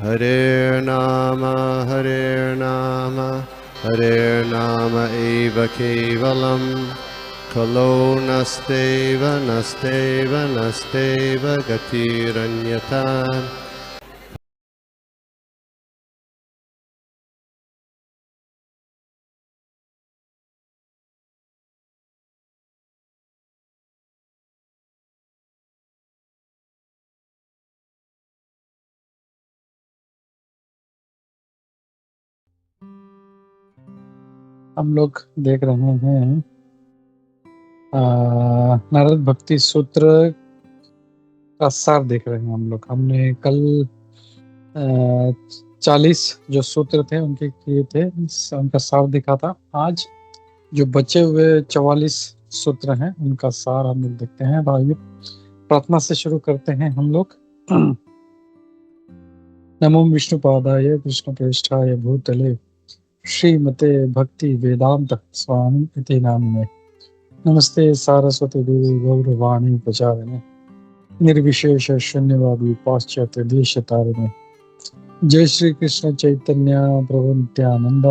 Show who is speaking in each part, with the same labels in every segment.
Speaker 1: Hare Nama Hare Nama eva kevalam Kalo nasteva nasteva nasteva gatiranyata.
Speaker 2: हम लोग देख रहे हैं नारद भक्ति सूत्र का सार देख रहे हैं हम लोग। हमने कल 40 जो सूत्र थे उनके किए थे, उनका सार देखा था। आज जो बचे हुए 44 सूत्र हैं उनका सार हम लोग देखते हैं। भाइयों, प्रार्थना से शुरू करते हैं हम लोग। नमो विष्णुपादाय कृष्णप्रेष्ठाय भूतले श्रीमते भक्ति वेदांत स्वामी इति नामिने। नमस्ते सारस्वती देवी गौरवाणी प्रचारिणे निर्विशेष शून्यवादी पाश्चात्य देश तारिणे। जय श्री कृष्ण चैतन्य प्रभु नित्यानंद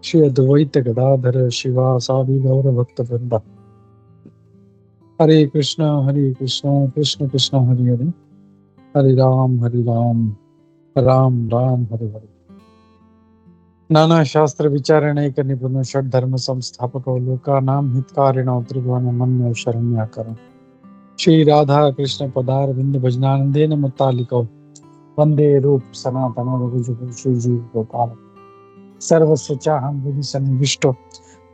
Speaker 2: श्री अद्वैत गदाधर शिवासादि गौर भक्त वृंदा। हरे कृष्ण कृष्ण कृष्ण हरे हरे, हरे राम राम राम हरे हरे। नाना शास्त्र विचारणैक निपुण षड धर्म संस्थापको लोकानां हितकारिणो त्रिभुवन मन्यो शरण्याकरो। श्री राधा कृष्ण पदार विंद भजनानंदेन मुत्तालिको वंदे रूप सनातन रघुजी गोपाल। सर्वस्य चाहं हृदि सन्निविष्टो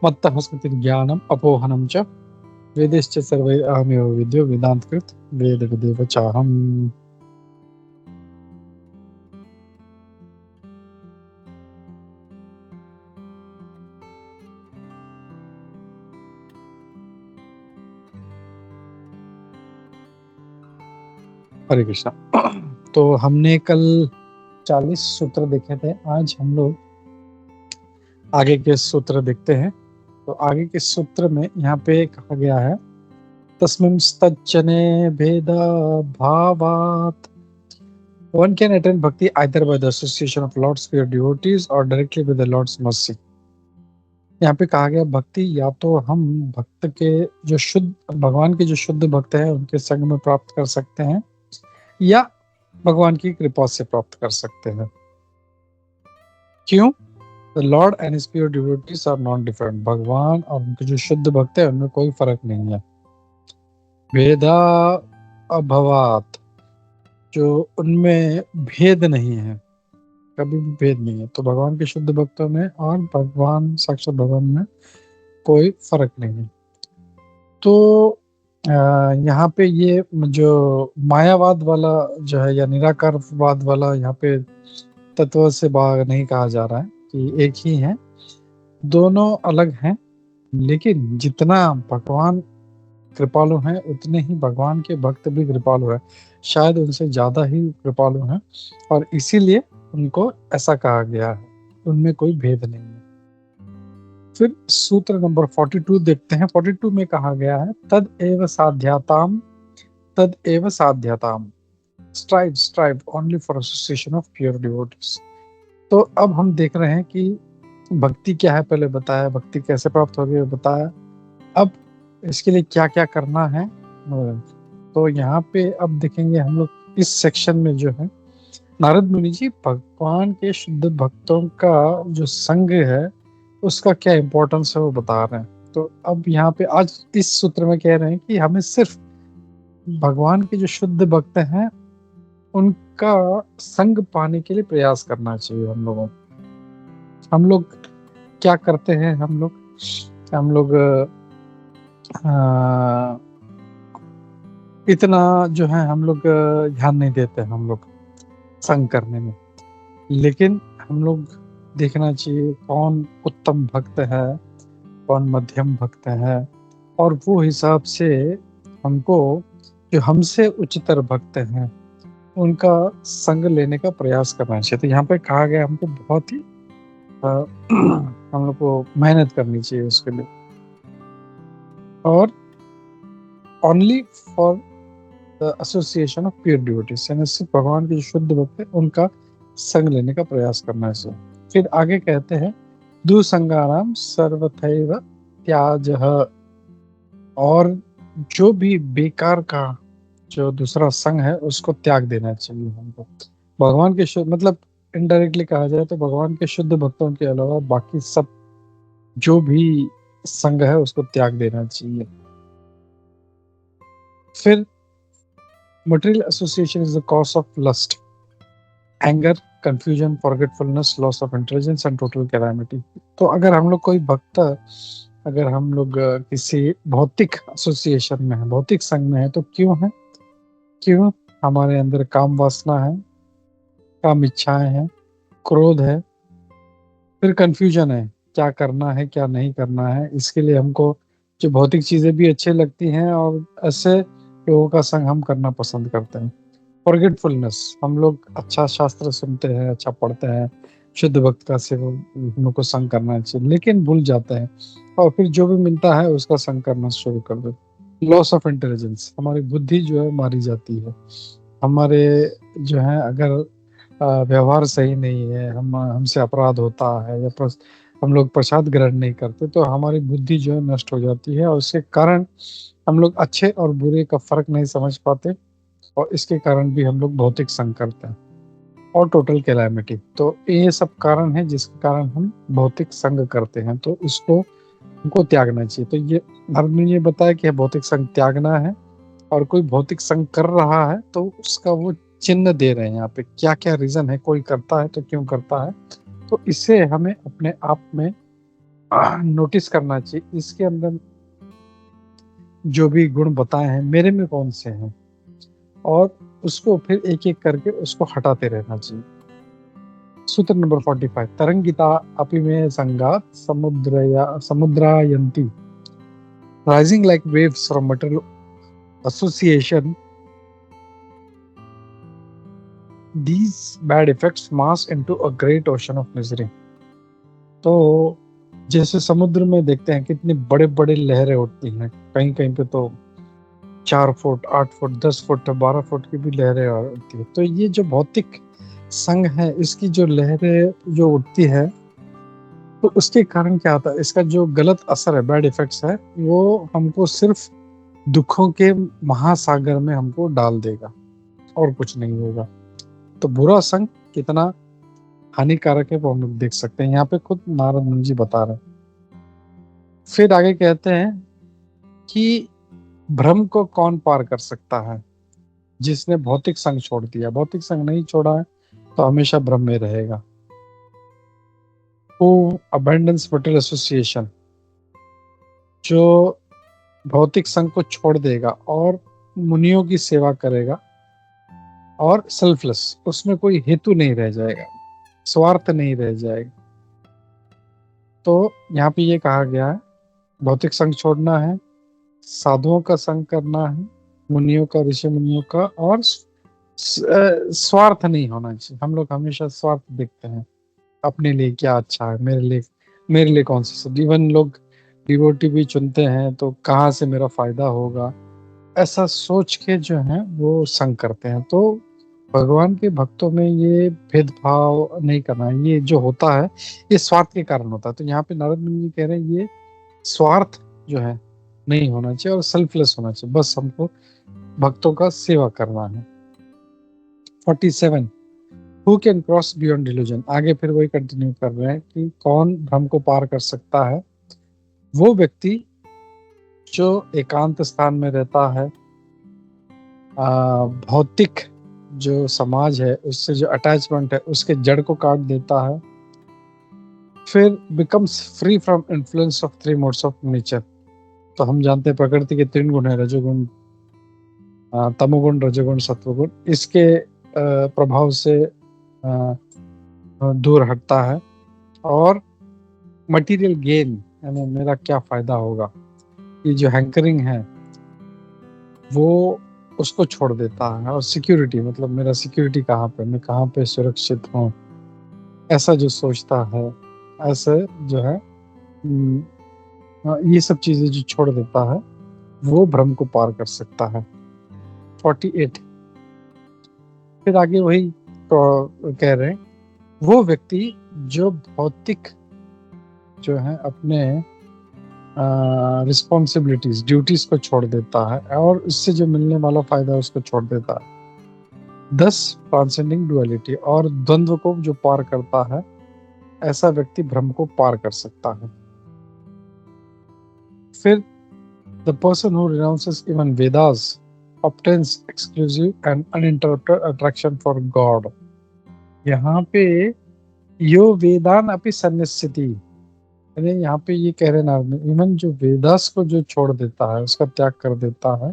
Speaker 2: मत्तः स्मृतिर्ज्ञानम् अपोहनं च वेदैश्च सर्वैरहमेव विद्यो वेदान्तकृत वेदविदेव चाहम्। हरे कृष्णा। तो हमने कल 40 सूत्र देखे थे। आज हम लोग आगे के सूत्र देखते हैं। तो आगे के सूत्र में यहाँ पे कहा गया है तस्मिंस्तच्चने भेद भावात one can attain bhakti either by the association of Lord's pure devotees or directly with the Lord's mercy। यहाँ पे कहा गया भक्ति या तो हम भक्त के जो शुद्ध भगवान के जो शुद्ध भक्त हैं उनके संग में प्राप्त कर सकते हैं या भगवान की कृपा से प्राप्त कर सकते हैं। क्यों? The Lord and his pure devotees are not different। भगवान और उनके जो शुद्ध भक्त हैं उनमें कोई फर्क नहीं है। भेदा अभवात, जो उनमें भेद नहीं है, कभी भी भेद नहीं है। तो भगवान के शुद्ध भक्तों में और भगवान साक्षात भगवान में कोई फर्क नहीं है। तो यहाँ पे ये जो मायावाद वाला जो है या निराकारवाद वाला यहाँ पे तत्व से बाहर नहीं कहा जा रहा है कि एक ही है, दोनों अलग हैं। लेकिन जितना भगवान कृपालु हैं उतने ही भगवान के भक्त भी कृपालु हैं, शायद उनसे ज्यादा ही कृपालु हैं और इसीलिए उनको ऐसा कहा गया है, उनमें कोई भेद नहीं है। फिर सूत्र नंबर 42 देखते हैं। 42 में कहा गया है तद एव साध्यताम strive only for association of pure devotees। तो अब हम देख रहे हैं कि भक्ति क्या है, पहले बताया, भक्ति कैसे प्राप्त होगी बताया, अब इसके लिए क्या क्या करना है। तो यहाँ पे अब देखेंगे हम लोग इस सेक्शन में जो है नारद मुनि जी भगवान के शुद्ध भक्तों का जो संग है उसका क्या इंपॉर्टेंस है वो बता रहे हैं। तो अब यहाँ पे आज इस सूत्र में कह रहे हैं कि हमें सिर्फ भगवान के जो शुद्ध भक्त हैं उनका संग पाने के लिए प्रयास करना चाहिए। हम लोग क्या करते हैं, हम लोग इतना जो है हम लोग ध्यान नहीं देते हम लोग संग करने में। लेकिन हम लोग देखना चाहिए कौन उत्तम भक्त है, कौन मध्यम भक्त है, और वो हिसाब से हमको जो हमसे उच्चतर भक्त हैं उनका संग लेने का प्रयास करना चाहिए। तो यहाँ पे कहा गया हमको बहुत ही हम लोग को मेहनत करनी चाहिए उसके लिए। और only for the association of pure devotees, यानी सिर्फ भगवान के जो शुद्ध भक्त है उनका संग लेने का प्रयास करना चाहिए। फिर आगे कहते हैं दुसंगाराम सर्वथैव त्याजः, और जो भी बेकार का जो दूसरा संग है उसको त्याग देना चाहिए हमको। भगवान के शुद्ध मतलब इनडायरेक्टली कहा जाए तो भगवान के शुद्ध भक्तों के अलावा बाकी सब जो भी संग है उसको त्याग देना चाहिए। फिर material association is the cause of lust, anger, confusion, forgetfulness, loss of intelligence and total calamity। तो अगर हम लोग कोई भक्त, अगर हम लोग किसी भौतिक एसोसिएशन में है, भौतिक संघ में है, तो क्यों है? क्यों? हमारे अंदर काम वासना है, काम इच्छाएं हैं, क्रोध है, फिर कंफ्यूजन है, क्या करना है क्या नहीं करना है। इसके लिए हमको जो भौतिक चीजें भी अच्छी लगती हैं और ऐसे लोगों का संग हम करना पसंद करते हैं। फॉरगेटफुलनेस, हम लोग अच्छा शास्त्र सुनते हैं, अच्छा पढ़ते हैं, शुद्ध भक्त का सेवन उनको संग करना चाहिए, लेकिन भूल जाते हैं और फिर जो भी मिलता है उसका संग करना शुरू कर देते। लॉस ऑफ इंटेलिजेंस, हमारी बुद्धि जो है मारी जाती है। हमारे जो है अगर व्यवहार सही नहीं है, हमसे अपराध होता है या हम लोग प्रसाद ग्रहण नहीं करते, तो हमारी बुद्धि जो है नष्ट हो जाती है और उसके कारण हम लोग अच्छे और बुरे का फर्क नहीं समझ पाते और इसके कारण भी हम लोग भौतिक संग करते हैं। और टोटल कैलामिटी, तो ये सब कारण है जिसके कारण हम भौतिक संग करते हैं, तो इसको हमको त्यागना चाहिए। तो ये धर्म ने ये बताया कि भौतिक संग त्यागना है, और कोई भौतिक संग कर रहा है तो उसका वो चिन्ह दे रहे हैं यहाँ पे, क्या क्या रीजन है, कोई करता है तो क्यों करता है, तो इसे हमें अपने आप में नोटिस करना चाहिए। इसके अंदर जो भी गुण बताए हैं मेरे में कौन से हैं, और उसको फिर एक एक करके उसको हटाते रहना चाहिए। सूत्र नंबर 45, तरंगिता अपि में संगात समुद्रायन्ति, rising like waves from material association, these bad effects mass into a great ocean of misery। तो जैसे समुद्र में देखते हैं कितनी बड़े बड़े लहरें उठती हैं, कहीं कहीं पे तो 4 फुट 8 फुट 10 फुट 12 फुट की भी लहरें उठती है। तो ये जो भौतिक संग है, इसकी जो लहरें जो उठती है, तो उसके कारण क्या होता है, इसका जो गलत असर है, बैड इफेक्ट्स है, वो हमको सिर्फ दुखों के महासागर में हमको डाल देगा और कुछ नहीं होगा। तो बुरा संग कितना हानिकारक है वो हम लोग देख सकते हैं, यहाँ पे खुद नारद मुनि जी बता रहे हैं। फिर आगे कहते हैं कि भ्रम को कौन पार कर सकता है? जिसने भौतिक संग छोड़ दिया, भौतिक संग नहीं छोड़ा है तो हमेशा भ्रम में रहेगा। Who abandons material association, जो भौतिक संग को छोड़ देगा और मुनियों की सेवा करेगा, और सेल्फलेस, उसमें कोई हेतु नहीं रह जाएगा, स्वार्थ नहीं रह जाएगा। तो यहाँ पे ये कहा गया है भौतिक संग छोड़ना है, साधुओं का संग करना है, मुनियों का, ऋषि मुनियों का, और स्वार्थ नहीं होना चाहिए। हम लोग हमेशा स्वार्थ देखते हैं, अपने लिए क्या अच्छा है, मेरे लिए कौन सी सब। इवन लोग डिवोटी भी चुनते हैं तो कहाँ से मेरा फायदा होगा, ऐसा सोच के जो है वो संग करते हैं। तो भगवान के भक्तों में ये भेदभाव नहीं करना है, ये जो होता है ये स्वार्थ के कारण होता है। तो यहाँ पे नारद मुनि जी कह रहे हैं ये स्वार्थ जो है नहीं होना चाहिए और सेल्फलेस होना चाहिए, बस हमको भक्तों का सेवा करना है। 47, who can cross beyond delusion, आगे फिर वही कंटिन्यू कर रहे हैं कि कौन भ्रम को पार कर सकता है? वो व्यक्ति जो एकांत स्थान में रहता है, भौतिक जो समाज है उससे जो अटैचमेंट है उसके जड़ को काट देता है, फिर becomes free from influence of 3 modes of nature. तो हम जानते हैं प्रकृति के 3 गुण है, रजोगुण, तमोगुण, रजोगुण, सत्वगुण। इसके प्रभाव से दूर हटता है और मटेरियल गेन, यानी मेरा क्या फायदा होगा, ये जो हैंकरिंग है वो उसको छोड़ देता है। और सिक्योरिटी, मतलब मेरा सिक्योरिटी कहाँ पे, मैं कहाँ पे सुरक्षित हूँ, ऐसा जो सोचता है, ऐसे जो है ये सब चीजें जो छोड़ देता है वो भ्रम को पार कर सकता है। 48, फिर आगे वही तो कह रहे हैं वो व्यक्ति जो भौतिक जो है अपने रिस्पॉन्सिबिलिटीज ड्यूटीज को छोड़ देता है और उससे जो मिलने वाला फायदा है उसको छोड़ देता है, दस ट्रांसेंडिंग डुअलिटी, और द्वंद्व को जो पार करता है, ऐसा व्यक्ति भ्रम को पार कर सकता है। फिर the person who renounces even Vedas obtains exclusive and uninterrupted attraction for God। यहाँ पे यो वेदान अपि सन्निस्थिति, यानी यहाँ पे ये कह रहे नारद मुनि, इवन जो वेदास को जो छोड़ देता है, उसका त्याग कर देता है,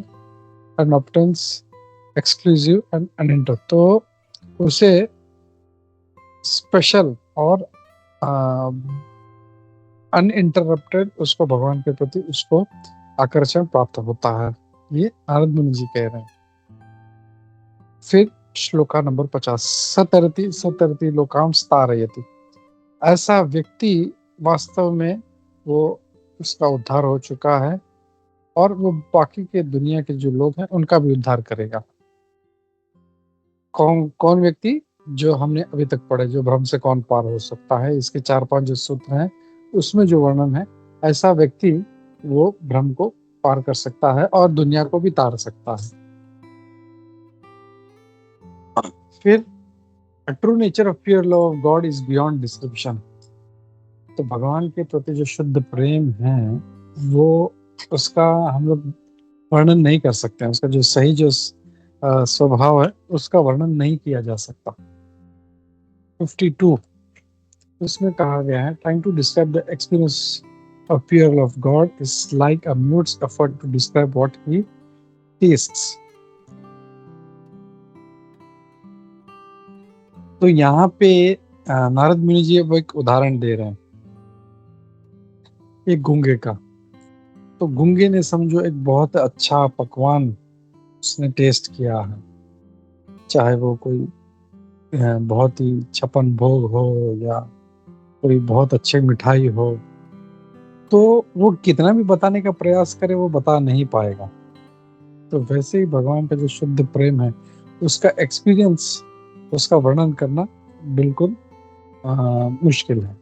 Speaker 2: and obtains exclusive and uninterrupted, तो उसे स्पेशल और अनइंटरप्टेड उसको भगवान के प्रति उसको आकर्षण प्राप्त होता है। ये नारद मुनि जी कह रहे हैं। फिर श्लोका नंबर 50, सतरति सतरति लोकाम स्तारयति, ऐसा व्यक्ति वास्तव में वो उसका उद्धार हो चुका है और वो बाकी के दुनिया के जो लोग हैं उनका भी उद्धार करेगा। कौन व्यक्ति? जो हमने अभी तक पढ़े, जो भ्रम से कौन पार हो सकता है, इसके 4-5 जो सूत्र हैं उसमें जो वर्णन है, ऐसा व्यक्ति वो भ्रम को पार कर सकता है और दुनिया को भी तार सकता है। फिर true nature of pure love of God is beyond description, तो भगवान के प्रति जो शुद्ध प्रेम है वो उसका हम लोग वर्णन नहीं कर सकते हैं, उसका जो सही जो स्वभाव है उसका वर्णन नहीं किया जा सकता। 52 उसमें कहा गया है, trying to describe the experience of pure love God is like a mute's effort to describe what he tastes। तो यहाँ पे नारद मुनि जी अब एक उदाहरण दे रहे हैं एक गूंगे का। तो गूंगे ने समझो एक बहुत अच्छा पकवान उसने टेस्ट किया है, चाहे वो कोई बहुत ही छप्पन भोग हो या कोई बहुत अच्छी मिठाई हो, तो वो कितना भी बताने का प्रयास करे वो बता नहीं पाएगा। तो वैसे ही भगवान का जो शुद्ध प्रेम है उसका एक्सपीरियंस, उसका वर्णन करना बिल्कुल मुश्किल है।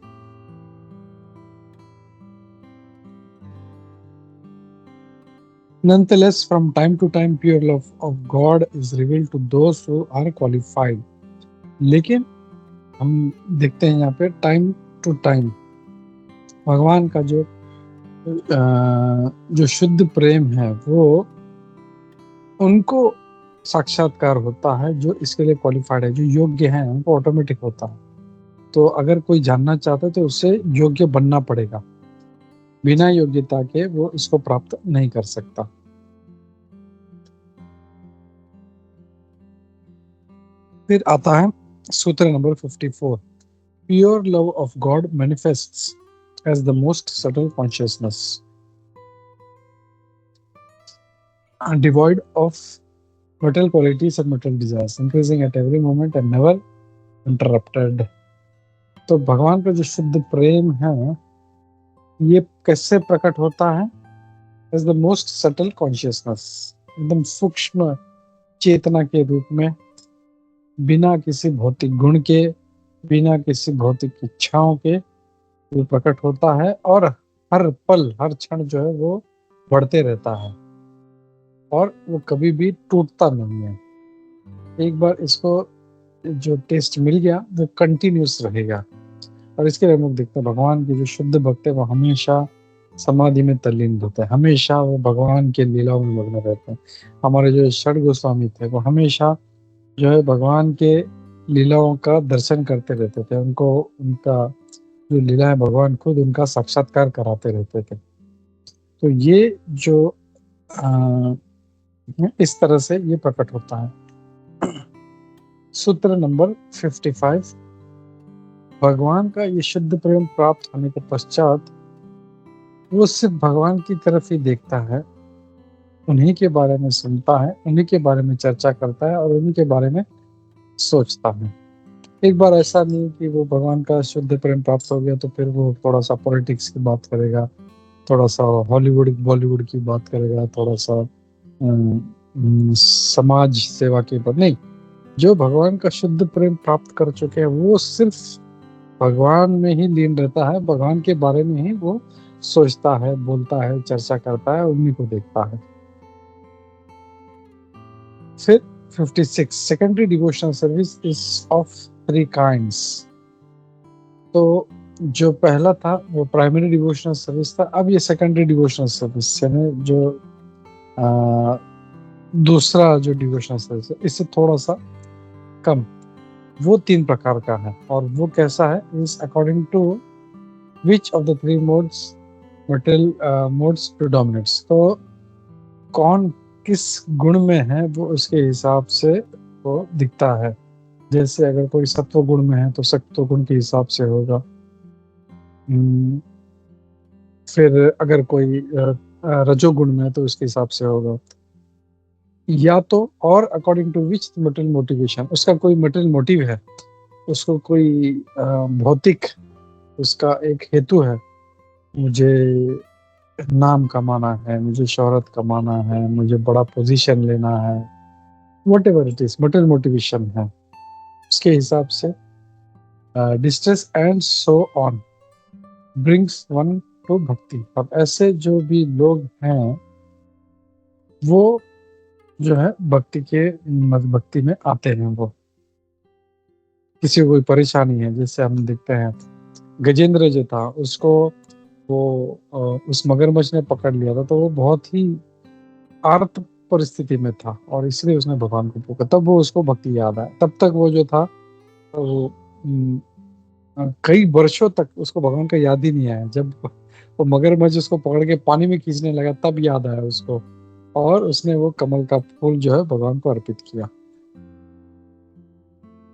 Speaker 2: Nonetheless, from time to time, pure love of God is revealed to those who are qualified। लेकिन हम देखते हैं यहाँ पे टाइम टू टाइम भगवान का जो शुद्ध प्रेम है वो उनको साक्षात्कार होता है जो इसके लिए क्वालिफाइड है, जो योग्य है, उनको ऑटोमेटिक होता है। तो अगर कोई जानना चाहता है तो उससे योग्य बनना पड़ेगा, बिना योग्यता के वो इसको प्राप्त नहीं कर सकता। फिर आता है सूत्र number 54, pure love of God manifests as the most subtle consciousness, devoid of material qualities and material desires, increasing at every moment and never interrupted। तो भगवान का जो शुद्ध प्रेम है ये कैसे प्रकट होता है? as the most subtle consciousness, एकदम सूक्ष्म चेतना के रूप में, बिना किसी भौतिक गुण के, बिना किसी भौतिक इच्छाओं के वो प्रकट होता है और हर पल हर क्षण जो है वो बढ़ते रहता है और वो कभी भी टूटता नहीं है। एक बार इसको जो टेस्ट मिल गया वो कंटिन्यूस रहेगा। और इसके लिए हम लोग देखते हैं भगवान के जो शुद्ध भक्त है वो हमेशा समाधि में तल्लीन होते हैं, हमेशा वो भगवान के लीलाओं में मग्न रहते हैं। हमारे जो षड गोस्वामी थे वो हमेशा जो है भगवान के लीलाओं का दर्शन करते रहते थे, उनको उनका जो लीला है भगवान खुद उनका साक्षात्कार कराते रहते थे। तो ये जो इस तरह से ये प्रकट होता है। सूत्र नंबर 55, भगवान का ये शुद्ध प्रेम प्राप्त होने के पश्चात वो सिर्फ भगवान की तरफ ही देखता है, उन्हीं के बारे में सुनता है, उन्हीं के बारे में चर्चा करता है और उन्हीं के बारे में सोचता है। एक बार ऐसा नहीं कि वो भगवान का शुद्ध प्रेम प्राप्त हो गया तो फिर वो थोड़ा सा पॉलिटिक्स की बात करेगा, थोड़ा सा हॉलीवुड बॉलीवुड की बात करेगा, थोड़ा सा समाज सेवा की बात नहीं। जो भगवान का शुद्ध प्रेम प्राप्त कर चुके हैं वो सिर्फ भगवान में ही लीन रहता है, भगवान के बारे में ही वो सोचता है, बोलता है, चर्चा करता है, उन्हीं को देखता है। फिर 56 secondary devotional service is of 3 kinds. तो जो पहला था वो प्राइमरी डिवोशनल सर्विस था, अब ये सेकेंडरी डिवोशनल सर्विस यानी जो दूसरा जो डिवोशनल सर्विस है इससे थोड़ा सा कम, वो 3 प्रकार का है। और वो कैसा है, is according to which of the 3 modes material modes predominates. तो कौन किस गुण में है वो उसके हिसाब से वो दिखता है। जैसे अगर कोई सत्व गुण में है तो सत्व गुण के हिसाब से होगा। फिर अगर कोई रजोगुण में है तो उसके हिसाब से होगा। या तो और according to which material motivation, उसका कोई मटेरियल मोटिव है, उसको कोई भौतिक उसका एक हेतु है, मुझे नाम कमाना है, मुझे शोहरत कमाना है, मुझे बड़ा पोजीशन लेना है, whatever it is material motivation है, उसके हिसाब से distress and so on brings one two भक्ति। अब ऐसे जो भी लोग हैं वो जो है भक्ति के भक्ति में आते हैं। वो किसी को कोई परेशानी है, जैसे हम देखते हैं गजेंद्र जो था उसको वो उस मगरमच्छ ने पकड़ लिया था, तो वो बहुत ही आर्त परिस्थिति में था और इसलिए उसने भगवान को पुकारा, तब वो उसको भक्ति याद आया। तब तक वो जो था वो कई वर्षों तक उसको भगवान का याद ही नहीं आया। जब वो मगरमच्छ उसको पकड़ के पानी में खींचने लगा तब याद आया उसको, और उसने वो कमल का फूल जो है भगवान को अर्पित किया।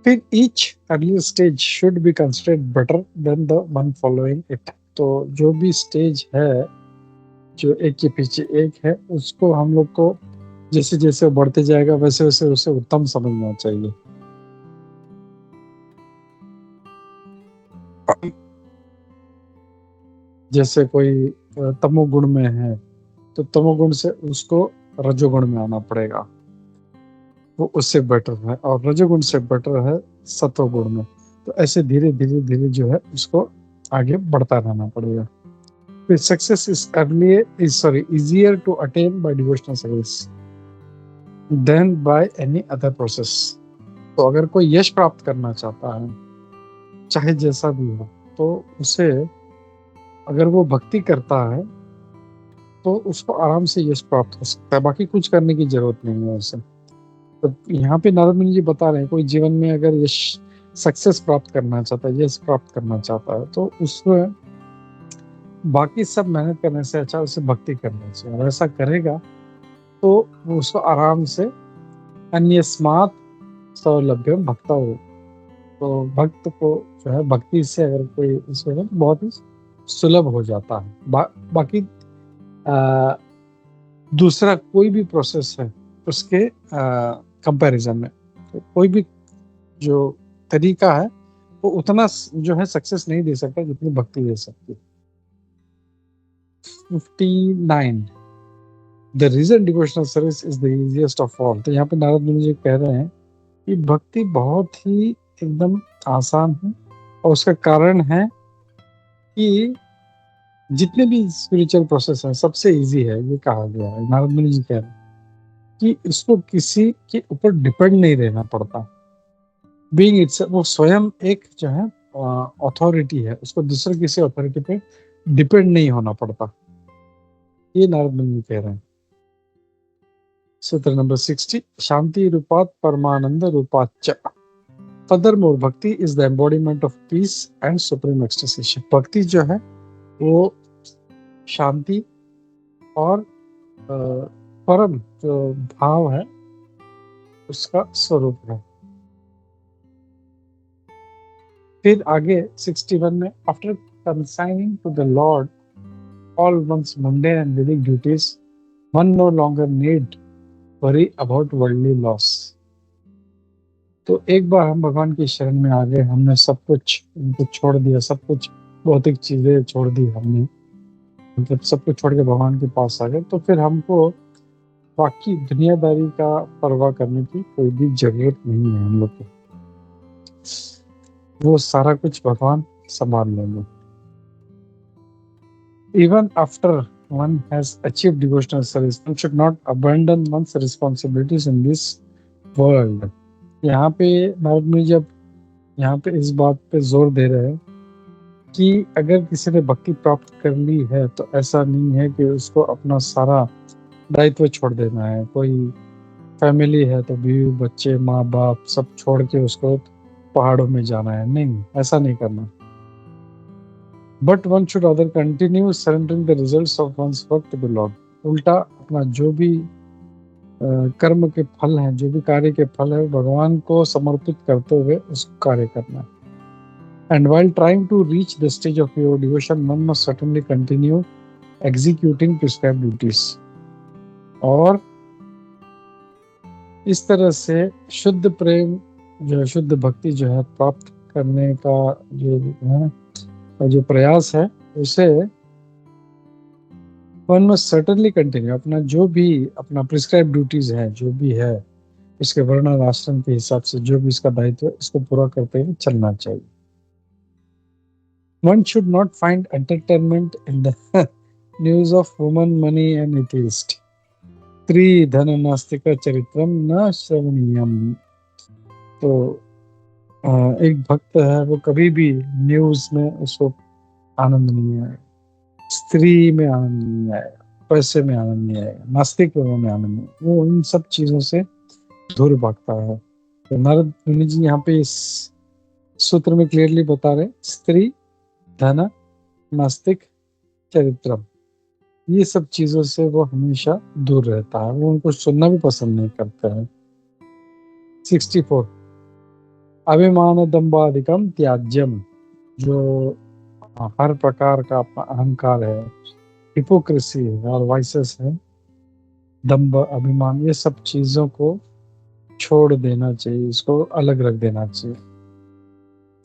Speaker 2: फिर each earlier stage should be considered better than the one following it। तो जो भी स्टेज है जो एक के पीछे एक है उसको हम लोग को जैसे जैसे बढ़ते जाएगा वैसे वैसे उसे उत्तम समझना चाहिए। जैसे कोई तमोगुण में है तो तमोगुण से उसको रजोगुण में आना पड़ेगा, वो उससे बेटर है, और रजोगुण से बेटर है सत्वगुण में। तो ऐसे धीरे धीरे धीरे जो है उसको आगे बढ़ता रहना पड़ेगा। फिर success is easier to attain by devotional service than by any other process. तो अगर कोई यश प्राप्त करना चाहता है चाहे जैसा भी हो, तो उसे अगर वो भक्ति करता है तो उसको आराम से यश प्राप्त हो सकता है, बाकी कुछ करने की जरूरत नहीं है उसे। तो यहाँ पे नारद मुनि जी बता रहे हैं कोई जीवन में अगर यश सक्सेस प्राप्त करना चाहता है, यश प्राप्त करना चाहता है, तो उसमें बाकी सब मेहनत करने से अच्छा उसे भक्ति करना चाहिए। और ऐसा करेगा तो वो उसको आराम से अन्यस्मात् सौलभ्यम भक्ता हो, तो भक्त को जो है भक्ति से अगर कोई इसको बहुत ही सुलभ हो जाता है। बाकी दूसरा कोई भी प्रोसेस है उसके कंपैरिजन में, तो कोई भी जो तरीका है वो उतना जो है सक्सेस नहीं दे सकता जितनी भक्ति दे सकती है। 59 the reason devotional service is the easiest of all. तो यहाँ पे नारद मुनि जी कह रहे हैं कि भक्ति बहुत ही एकदम आसान है, और उसका कारण है कि जितने भी स्पिरिचुअल प्रोसेस हैं सबसे इजी है, ये कहा गया है। नारद मुनि जी कह रहे हैं कि इसको किसी के ऊपर डिपेंड नहीं रहना पड़ता। बीइंग इट्स वो स्वयं एक जो है अथॉरिटी है, उसको दूसरे किसी अथॉरिटी पे डिपेंड नहीं होना पड़ता, ये नारद मुनि कह रहे हैं। सूत्र नंबर 60 शांति रूपात परमानंद रूपाच। फर्दरमोर भक्ति is the embodiment of peace and supreme ecstasy. भक्ति जो है वो शांति और परम जो भाव है उसका स्वरूप है। फिर आगे 61 में after consigning to the lord all once mundane and vedic duties, one no longer need worry about worldly loss। तो एक बार हम भगवान की शरण में आ गए, हमने सब कुछ उनको छोड़ दिया, सब कुछ भौतिक चीजें छोड़ दी हमने, मतलब सब कुछ छोड़ के भगवान के पास आ गए, तो फिर हमको बाकी दुनियादारी का परवाह करने की कोई भी जरूरत नहीं है हम लोग को। वो सारा कुछ भगवान संभाल लेंगे। Even after one has achieved devotional service, one should not abandon one's responsibilities in this world. यहाँ पे नारद मुनि जब यहाँ पे इस बात पे जोर दे रहे हैं कि अगर किसी ने भक्ति प्राप्त कर ली है तो ऐसा नहीं है कि उसको अपना सारा दायित्व छोड़ देना है। कोई फैमिली है तो बीवी बच्चे माँ बाप सब छोड़ के उसको पहाड़ों में जाना है, नहीं, ऐसा नहीं करना। But one should other continue surrendering the results of one's work to the lord. उल्टा अपना जो भी कर्म के फल हैं, जो भी कार्य के फल है, भगवान को समर्पित करते हुए उस कार्य करना है। And while trying to reach the stage of pure devotion, one must certainly continue executing prescribed duties. और इस तरह से शुद्ध प्रेम जो है, शुद्ध भक्ति जो है प्राप्त करने का जो है जो प्रयास है, उसे वन मस्ट सर्टनली कंटिन्यू, अपना जो भी अपना प्रिस्क्राइब ड्यूटीज है, जो भी है उसके वर्ण आश्रम के हिसाब से जो भी इसका दायित्व है, इसको पूरा करते हुए चलना चाहिए। One should not find entertainment in the news of woman, money and atheist. स्त्री धन नास्तिक चरित्रम न श्रवणीयम। तो एक भक्त है, वो कभी भी न्यूज में उसको आनंद नहीं आएगा, स्त्री में आनंद नहीं आएगा, पैसे में आनंद नहीं आएगा, नास्तिक लोगों में आनंद नहीं, वो इन सब चीजों से दूर भागता है। तो नारद मुनि जी यहाँ पे इस सूत्र में क्लियरली बता रहे, स्त्री धन नास्तिक चरित्रम, ये सब चीजों से वो हमेशा दूर रहता है, वो उनको सुनना भी पसंद नहीं करता है। 64 अभिमान दंबाधिकम त्याज्यम, जो हर प्रकार का अपना अहंकार है, हिपोक्रेसी है और वाइसेस है, दंभ अभिमान, ये सब चीजों को छोड़ देना चाहिए, इसको अलग रख देना चाहिए।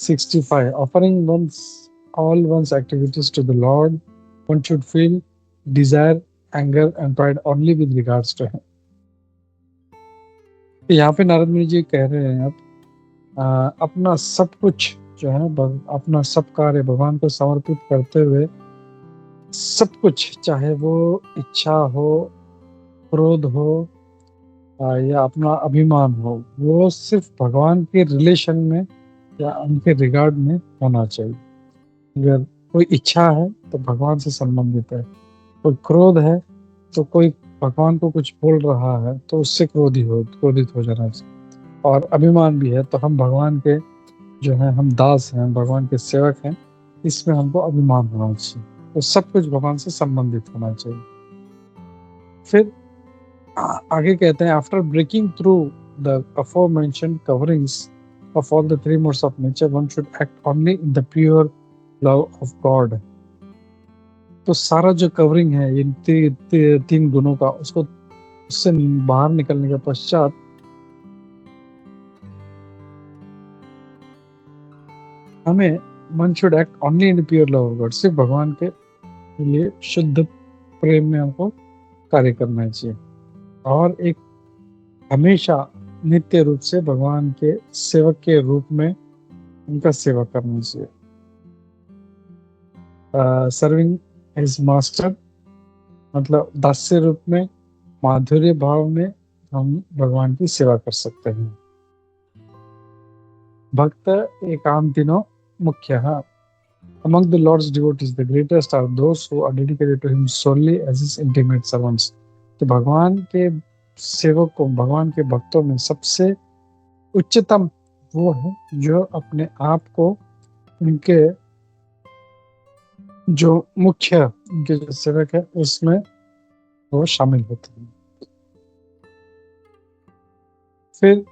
Speaker 2: 65 offering one's all one's activities to the Lord, one should feel desire, anger and pride only with regards to him. यहाँ पे नारद मुनि जी कह रहे हैं, आप अपना सब कुछ जो है, अपना सब कार्य भगवान को समर्पित करते हुए, सब कुछ, चाहे वो इच्छा हो, क्रोध हो या अपना अभिमान हो, वो सिर्फ भगवान के रिलेशन में या उनके रिगार्ड में होना चाहिए। अगर कोई इच्छा है तो भगवान से संबंधित है, कोई क्रोध है तो कोई भगवान को कुछ बोल रहा है तो उससे क्रोधित हो जाना चाहिए, और अभिमान भी है तो हम भगवान के जो है, हम दास हैं, भगवान के सेवक हैं, इसमें हमको अभिमान होना चाहिए। तो सब कुछ भगवान से संबंधित होना चाहिए। फिर आगे कहते हैं, after breaking through the aforementioned coverings of all the three modes of nature, one should act only in the pure love of god. तो सारा जो कवरिंग है इन तीन गुणों का, उसको उससे बाहर निकलने के पश्चात हमें मन should act only in pure love of God, सिर्फ भगवान के लिए शुद्ध प्रेम में हमको कार्य करना चाहिए, और एक हमेशा नित्य रूप से भगवान के सेवक के रूप में उनका सेवा करना चाहिए। सर्विंग हिज मास्टर, मतलब दास्य रूप में, माधुर्य भाव में हम भगवान की सेवा कर सकते हैं। भक्त एकांतिनो मुख्य है। Among the Lord's devotees, the greatest are those who are dedicated to Him solely as His intimate servants. तो भगवान के सेवकों, भगवान के भक्तों में सबसे उच्चतम वो है जो अपने आप को उनके जो मुख्य उनके जो सेवक है उसमें वो शामिल होते हैं। फिर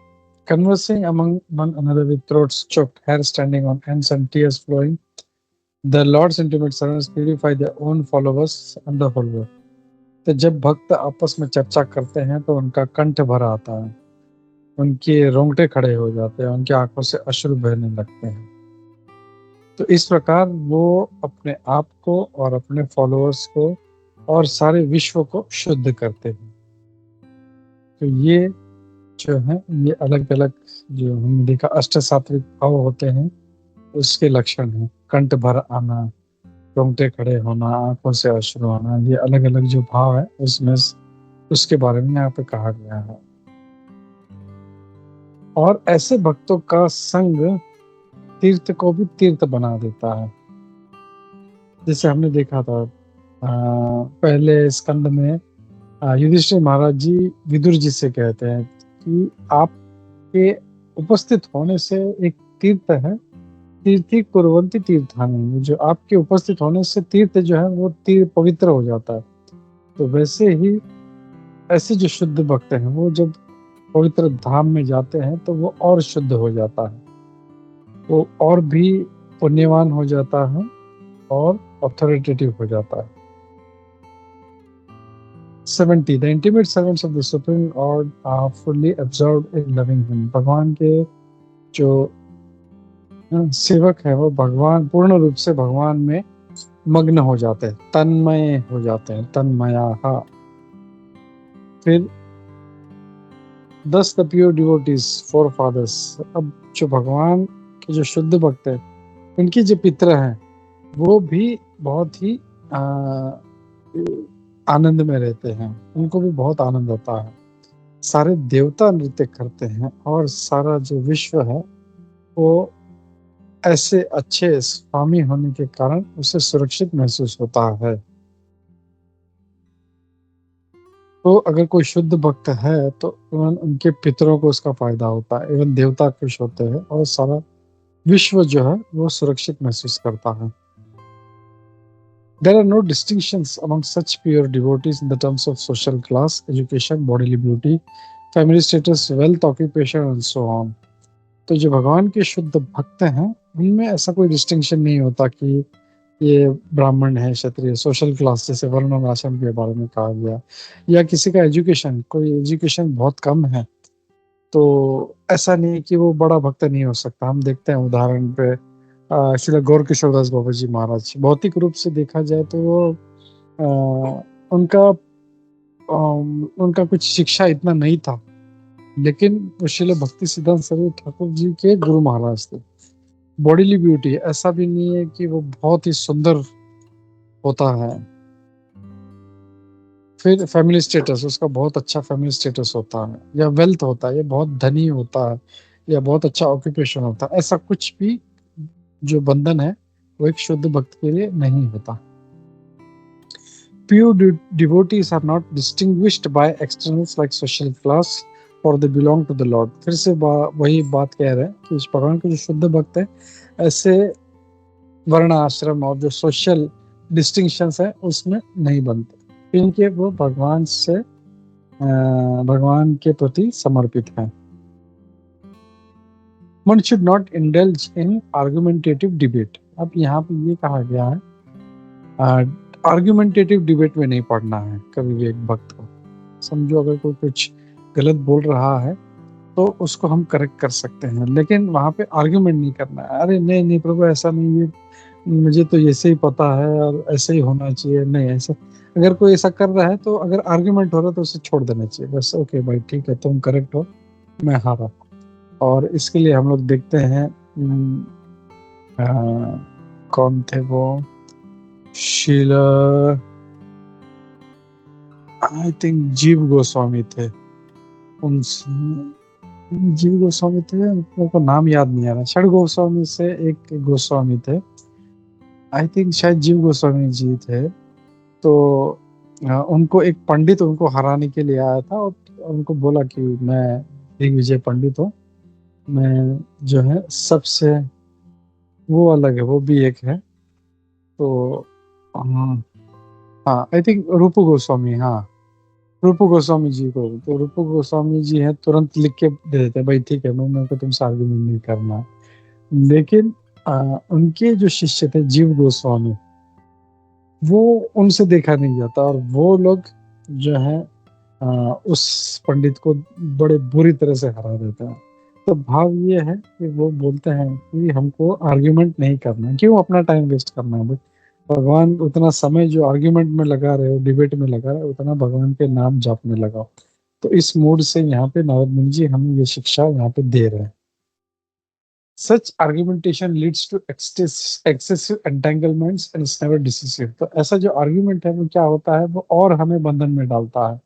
Speaker 2: conversing among one another with throats choked, hair standing on ends and tears flowing, the Lord's intimate servants purify their own followers and the whole world. तो जब भक्त आपस में चर्चा करते हैं तो उनका कंठ भर आता है, उनके रोंगटे खड़े हो जाते हैं, उनकी आंखों से अश्रु बहने लगते हैं। तो इस प्रकार वो अपने आप को और अपने फॉलोअर्स को और सारे विश्व को शुद्ध करते हैं। तो ये जो है ये अलग अलग जो हमने देखा अष्ट सात्विक भाव होते हैं उसके लक्षण हैं। कंठ भर आना, रोंगटे खड़े होना, आंखों से अश्रु आना, ये अलग अलग जो भाव है उसमें उसके बारे में यहाँ पे कहा गया है। और ऐसे भक्तों का संग तीर्थ को भी तीर्थ बना देता है। जैसे हमने देखा था पहले स्कंद में युधिष्ठिर महाराज जी विदुर जी से कहते हैं कि आपके उपस्थित होने से एक तीर्थ है, तीर्थी कुर्वन्ति तीर्थानि, जो आपके उपस्थित होने से तीर्थ जो है वो तीर्थ पवित्र हो जाता है। तो वैसे ही ऐसे जो शुद्ध भक्त हैं वो जब पवित्र धाम में जाते हैं तो वो और शुद्ध हो जाता है, वो और भी पुण्यवान हो जाता है और ऑथोरिटेटिव हो जाता है। 70 The intimate servants of the Supreme Lord are fully absorbed in loving him. भगवान के जो सेवक है वो भगवान पूर्ण रूप से भगवान में मग्न हो जाते हैं, तन्मय हो जाते हैं, तन्मया। फिर 10 The pure devotees, forefathers। अब जो भगवान के जो शुद्ध भक्त है उनकी जो पितर हैं वो भी बहुत ही आनंद में रहते हैं, उनको भी बहुत आनंद आता है। सारे देवता नृत्य करते हैं और सारा जो विश्व है वो ऐसे अच्छे स्वामी होने के कारण उसे सुरक्षित महसूस होता है। तो अगर कोई शुद्ध भक्त है तो उनके पितरों को उसका फायदा होता है, एवं देवता खुश होते हैं और सारा विश्व जो है वो सुरक्षित महसूस करता है। There are no distinctions among such pure devotees in the terms of social class, education, bodily beauty, family status, wealth, occupation and so on. तो जो भगवान के शुद्ध भक्त हैं उनमें ऐसा कोई डिस्टिंक्शन नहीं होता कि ये ब्राह्मण है, क्षत्रिय, सोशल क्लास जैसे वर्ण और आश्रम के बारे में कहा गया, या किसी का एजुकेशन, कोई एजुकेशन बहुत कम है तो ऐसा नहीं कि वो बड़ा भक्त नहीं हो सकता। हम देखते हैं उदाहरण पे श्री गौर किशोरदास बाबा जी महाराज, भौतिक रूप से देखा जाए तो वो उनका कुछ शिक्षा इतना नहीं था, लेकिन वो श्रील भक्ति सिद्धांत सरस्वती ठाकुर जी के गुरु महाराज थे। बॉडीली ब्यूटी, ऐसा भी नहीं है कि वो बहुत ही सुंदर होता है। फिर फैमिली स्टेटस, उसका बहुत अच्छा फैमिली स्टेटस होता है, या वेल्थ होता है, या बहुत धनी होता है, या बहुत अच्छा ऑक्यूपेशन होता है। ऐसा कुछ भी जो बंधन है वो एक शुद्ध भक्त के लिए नहीं होता। Pure devotees are not distinguished by externals like social class, or they belong to the Lord। फिर से वही बात कह रहे हैं कि इस भगवान के जो शुद्ध भक्त हैं ऐसे वर्ण आश्रम और जो सोशल डिस्टिंक्शंस है उसमें नहीं बनते, क्योंकि वो भगवान से भगवान के प्रति समर्पित हैं। One should not indulge in argumentative debate। अब यहाँ पे ये कहा गया है आर्गुमेंटेटिव डिबेट में नहीं पढ़ना है कभी भी एक भक्त को। समझो अगर कोई कुछ गलत बोल रहा है तो उसको हम करेक्ट कर सकते हैं, लेकिन वहाँ पे आर्गुमेंट नहीं करना है। अरे नहीं नहीं प्रभु ऐसा नहीं है, मुझे तो ऐसे ही पता है और ऐसे ही होना चाहिए, नहीं ऐसा। अगर कोई ऐसा कर रहा है तो अगर आर्गुमेंट हो रहा है तो उसे छोड़ देना चाहिए, बस ओके भाई ठीक है तुम करेक्ट हो, मैं हारा। और इसके लिए हम लोग देखते हैं कौन थे वो, शीला आई थिंक जीव गोस्वामी थे, जीव गोस्वामी थे, मेरे को नाम याद नहीं आ रहा। षड गोस्वामी से एक गोस्वामी थे, आई थिंक शायद जीव गोस्वामी जी थे। तो उनको एक पंडित उनको हराने के लिए आया था और उनको बोला कि मैं दिग्विजय पंडित हूँ, मैं जो है सबसे वो अलग है, वो भी एक है। तो हाँ आई थिंक रूप गोस्वामी, हाँ रूप गोस्वामी जी को, तो रूप गोस्वामी जी है तुरंत लिख के दे देते भाई ठीक है मैं को तुमसे आर्गुमेंट नहीं करना। लेकिन उनके जो शिष्य थे जीव गोस्वामी, वो उनसे देखा नहीं जाता और वो लोग जो है उस पंडित को बड़े बुरी तरह से हरा देते हैं। तो भाव ये है कि वो बोलते हैं कि हमको आर्ग्यूमेंट नहीं करना, क्यों अपना टाइम वेस्ट करना है। भगवान उतना समय जो आर्ग्यूमेंट में लगा रहे हो, डिबेट में लगा रहे हो, उतना भगवान के नाम जाप में लगाओ। तो इस मूड से यहाँ पे नारद मुनि जी हमें ये शिक्षा यहाँ पे दे रहे हैं। Such argumentation leads to excessive entanglements and it's never decisive. तो ऐसा जो आर्ग्यूमेंट है वो क्या होता है, वो और हमें बंधन में डालता है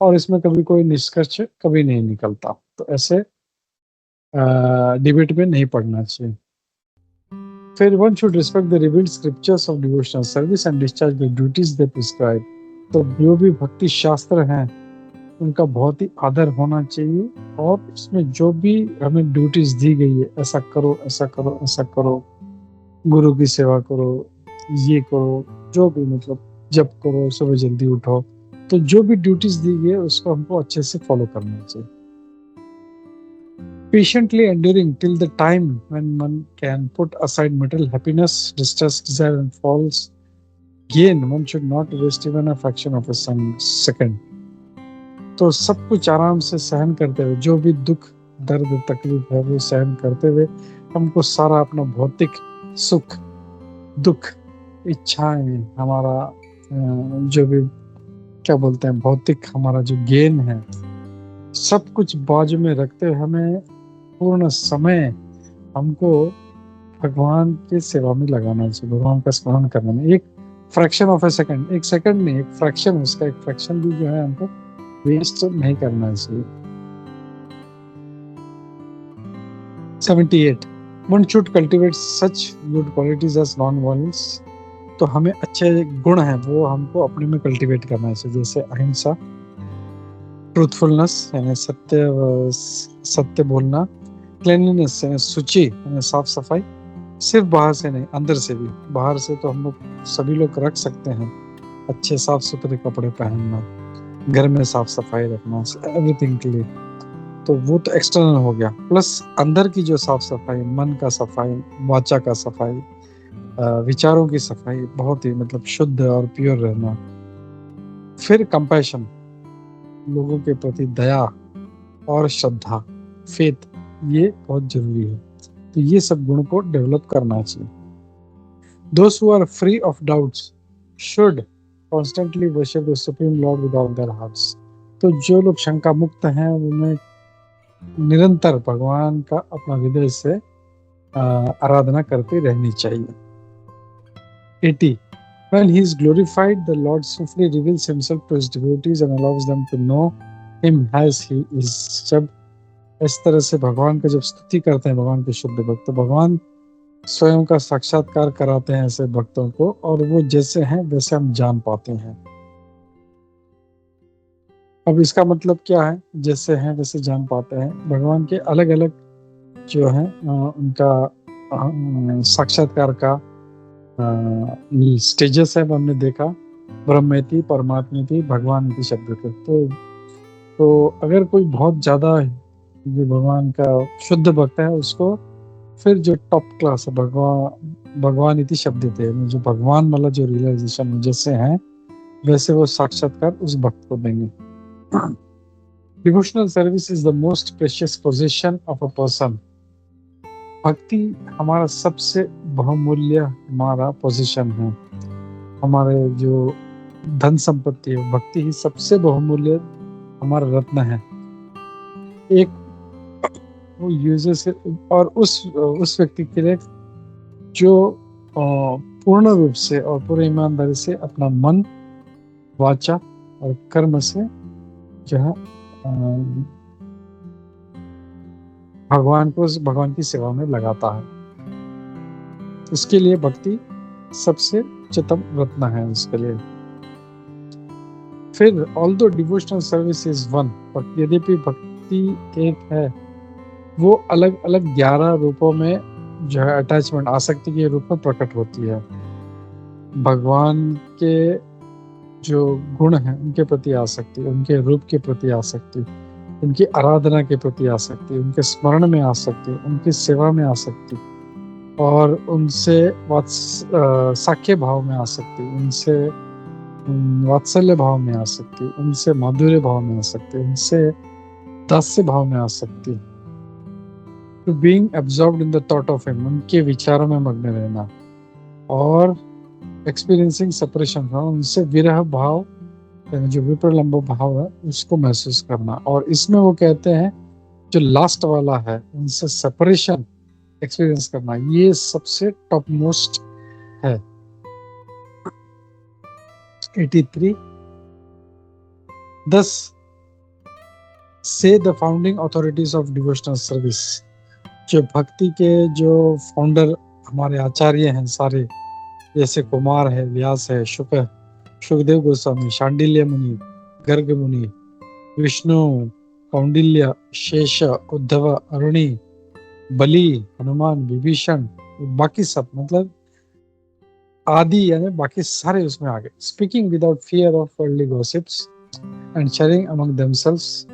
Speaker 2: और इसमें कभी कोई निष्कर्ष कभी नहीं निकलता। तो ऐसे डिबेट में नहीं पढ़ना चाहिए। फिर one should respect the revealed scriptures of devotional service and discharge the duties they prescribe। तो जो भी भक्ति शास्त्र हैं उनका बहुत ही आदर होना चाहिए और उसमें जो भी हमें ड्यूटीज दी गई है, ऐसा करो ऐसा करो ऐसा करो, गुरु की सेवा करो, ये करो, जो भी मतलब जप करो, सुबह जल्दी उठो, तो जो भी ड्यूटीज दी गई है उसको हमको अच्छे से फॉलो करना चाहिए। Patiently enduring till the time when one can put aside material happiness, distress, desire, and false gain, one should not waste even a fraction of a second। तो सब कुछ आराम से सहन करते हुए, जो भी दुख दर्द तकलीफ है वो सहन करते हुए हमको सारा अपना भौतिक सुख दुख इच्छाएं, हमारा जो भी क्या बोलते हैं भौतिक हमारा जो गेन है, सब कुछ बाजू में रखते हुए हमें पूर्ण समय हमको भगवान की सेवा में लगाना चाहिए, भगवान का स्मरण करने में। एक फ्रैक्शन ऑफ ए सेकंड, एक सेकंड नहीं, एक फ्रैक्शन, उसका एक फ्रैक्शन भी जो है हमको वेस्ट नहीं करना चाहिए। 78 one should cultivate such good qualities as non-violence। तो हमें अच्छे गुण हैं वो हमको अपने में कल्टीवेट करना चाहिए, जैसे अहिंसा, ट्रूथफुलनेस यानी सत्य बोलना, क्लीनलीनेस यानी शुचि यानी साफ सफाई, सिर्फ बाहर से नहीं अंदर से भी। बाहर से तो हम लोग सभी लोग रख सकते हैं, अच्छे साफ सुथरे कपड़े पहनना, घर में साफ सफाई रखना, एवरीथिंग के लिए, तो वो तो एक्सटर्नल हो गया। प्लस अंदर की जो साफ सफाई, मन का सफाई, वाचा का सफाई, विचारों की सफाई, बहुत ही मतलब शुद्ध और प्योर रहना। फिर कंपैशन, लोगों के प्रति दया और श्रद्धा, फेथ, ये बहुत जरूरी है। तो ये सब गुण को डेवलप करना चाहिए। Those who are free of doubts should constantly worship the Supreme Lord with all their hearts। तो जो लोग शंका मुक्त हैं उन्हें निरंतर भगवान का अपना हृदय से आराधना करते रहनी चाहिए। 80 When he is glorified, the Lord swiftly reveals himself to his devotees and allows them to know him as he is। जब इस तरह से भगवान का जब स्तुति करते हैं भगवान के शुद्ध भक्त, तो भगवान स्वयं का साक्षात्कार कराते हैं ऐसे भक्तों को, और वो जैसे हैं वैसे हम जान पाते हैं। अब इसका मतलब क्या है, जैसे हैं वैसे जान पाते हैं? भगवान के अलग अलग जो है उनका साक्षात्कार का स्टेजेस है, वो हमने देखा, ब्रह्मेति, परमात्मेति, भगवान शब्द के। तो अगर कोई बहुत ज्यादा जो भगवान का शुद्ध भक्त है उसको फिर जो टॉप क्लास है भगवान इति शब्द थे, जो भगवान वाला जो रियलाइजेशन जैसे हैं वैसे वो साक्षात्कार उस भक्त को देंगे। Devotional service is the most precious position of a person. भक्ति हमारा सबसे बहुमूल्य हमारा पोजीशन है, हमारे जो धन संपत्ति है भक्ति ही सबसे बहुमूल्य हमारा रत्न है। एक वो यूजर से और उस व्यक्ति के लिए जो पूर्ण रूप से और पूरे ईमानदारी से अपना मन, वाचा और कर्म से जो है भगवान की सेवा में लगाता है, इसके लिए भक्ति सबसे उच्चतम रत्न है उसके लिए। फिर although devotional service is one, यद्यपि भक्ति एक है, वो अलग अलग 11 रूपों में जो है अटैचमेंट आसक्ति के रूप में प्रकट होती है। भगवान के जो गुण हैं उनके प्रति आसक्ति, उनके रूप के प्रति आसक्ति, उनकी आराधना के प्रति आसक्ति, उनके स्मरण में आसक्ति, उनकी सेवा में आसक्ति, और उनसे साख्य भाव में आसक्ति, उनसे वात्सल्य भाव में आसक्ति, उनसे माधुर्य भाव में आसक्ति, उनसे दास्य भाव में आसक्ति। To being absorbed in the thought of him, उनके विचारों में मग्न रहना, और एक्सपीरियंसिंग सेपरेशन, उनसे विरह भाव यानी जो विप्रलंब भाव है उसको महसूस करना। और इसमें वो कहते हैं जो लास्ट वाला है उनसे सेपरेशन एक्सपीरियंस करना, ये सबसे टॉप मोस्ट है। 83 thus say the founding authorities of devotional service, जो भक्ति के जो फाउंडर हमारे आचार्य हैं सारे, जैसे कुमार है, व्यास है, सुखदेव गोस्वामी, शांडिल्य मुनि, गर्ग मुनि, विष्णु, कौंडिल्य, शेष, उद्धव, अरुणि, बलि, हनुमान, विभीषण, बाकी सब मतलब आदि यानी बाकी सारे उसमें आ गए। Speaking without fear of worldly gossips and sharing among themselves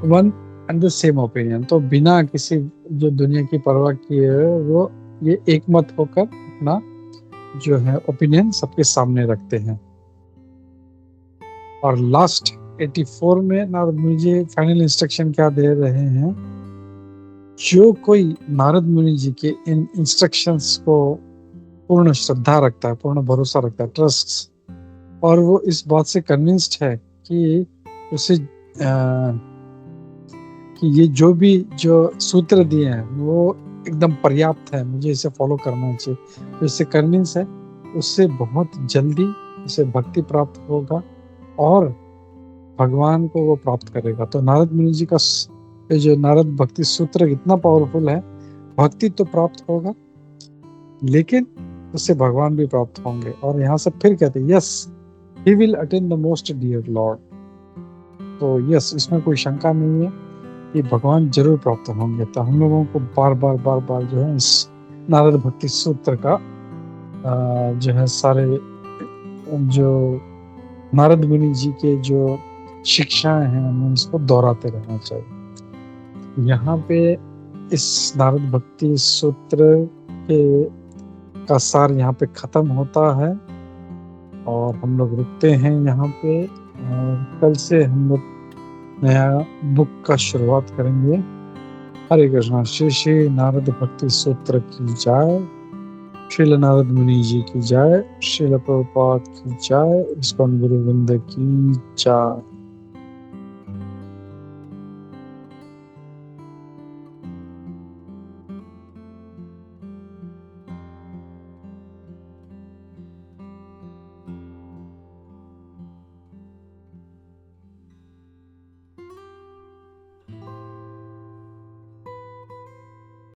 Speaker 2: one and the same opinion, तो बिना किसी जो दुनिया की परवाह किए वो ये एक मत होकर अपना जो है ओपिनियन सबके सामने रखते हैं। और लास्ट 84 में नारद मुनि फाइनल इंस्ट्रक्शन क्या दे रहे हैं, जो कोई नारद मुनि जी के इन इंस्ट्रक्शंस को पूर्ण श्रद्धा रखता है, पूर्ण भरोसा रखता है, ट्रस्ट, और वो इस बात से कन्विंस्ड है कि उसे कि ये जो सूत्र दिए हैं वो एकदम पर्याप्त है, मुझे इसे फॉलो करना चाहिए, तो इससे कन्विंस है, उससे बहुत जल्दी उसे भक्ति प्राप्त होगा और भगवान को वो प्राप्त करेगा। तो नारद मुनि जी का जो नारद भक्ति सूत्र इतना पावरफुल है, भक्ति तो प्राप्त होगा लेकिन उससे भगवान भी प्राप्त होंगे। और यहाँ से फिर कहते हैं yes he will attain the most dear lord, तो यस इसमें कोई शंका नहीं है कि भगवान जरूर प्राप्त होंगे। तो हम लोगों को बार बार जो है इस नारद भक्ति सूत्र का जो है सारे जो नारद मुनि जी के जो शिक्षाएं हैं हमें इसको दोहराते रहना चाहिए। यहाँ पे इस नारद भक्ति सूत्र के का सार यहाँ पे खत्म होता है और हम लोग रुकते हैं यहाँ पे, और कल से हम लोग नया बुक का शुरुआत करेंगे। हरे कृष्णा। श्री श्री नारद भक्ति सूत्र की जय, श्रील नारद मुनि जी की जय, श्रील प्रभुपाद की जय, इस्कॉन गुरु वृंद की जय।